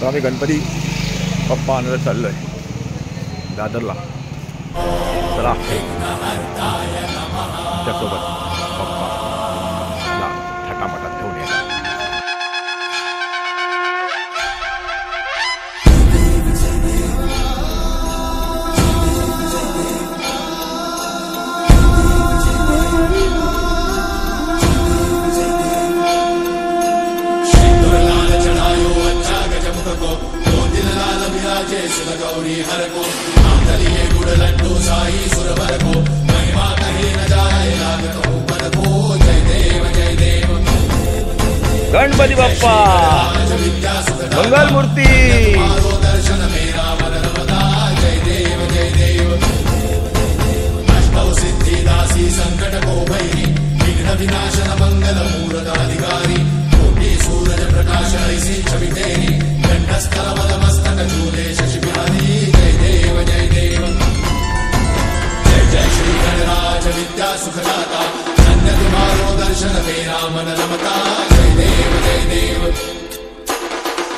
आता आम्ही गणपती बाप्पा आणायला चाललोय दादरला. चला त्यासोबत बाप्पाला थाटामाटात ठेवून येणार. गौरी हर को आंगलिए गुड़ लड्डू साई सुरवर को महिमा कहे न जाए लागत ऊपर को. जय देव गणपती बाप्पा मंगल मूर्ती. दर्शन मेरा मन रमदा. जय देव अष्टौ सिद्धि दासी संकट को भैरी विघ्न विनाशन मंगल मूर्ताधिकारी. कोटि सूरज प्रकाश ऐसी छवि तेरी कंठस्थल मस्तक झूले शशि बिहारी. जय देव जय श्री गणराज विद्या सुखदाता. धन्य तुम्हारो दर्शन मेरा मन रमता. जय देव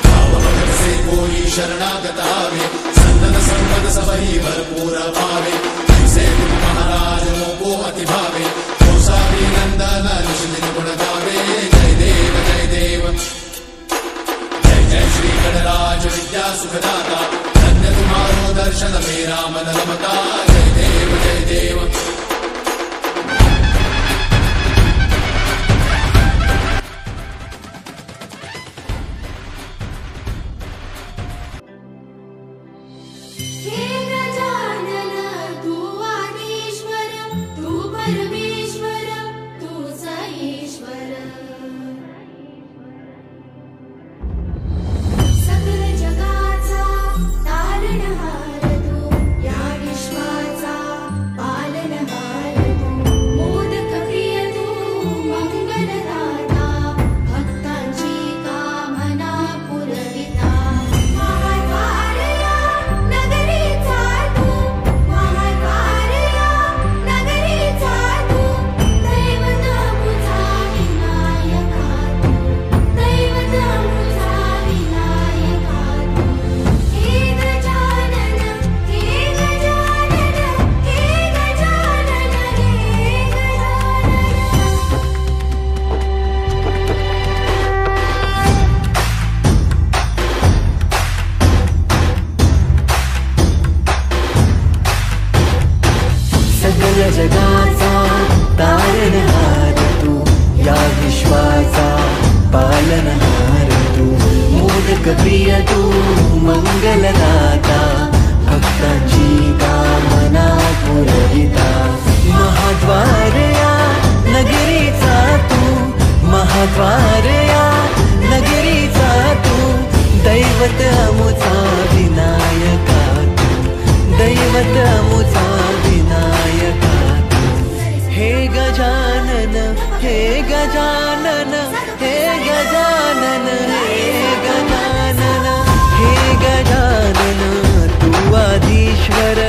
भाव भगत से कोई शरणागत आवे. सन्नत संपद सबही भरपूर पावे. ऐसे तुम महाराज मोको अति भावे. कौसावी नंदन ऋषि गुण गावे. जय देव जय श्री गणराज विद्या सुखदाता. धन्य तुम्हारो दर्शन मेरा मन रमता. जय देव जगाचा तारणहार तू. या विश्वाचा पालनहार तू. मोदक प्रिय तू मंगलदाता. भक्तांची कामना पुरविता. महाद्वार या नगरीचा तू. महाद्वार या नगरीचा तू. दैवत अमुचा विनायका तू. दैवत अमुचा विनायका. हे गजानन हे गजानन हे गजानन हे गजानन हे गजानन. तू आधीश्वर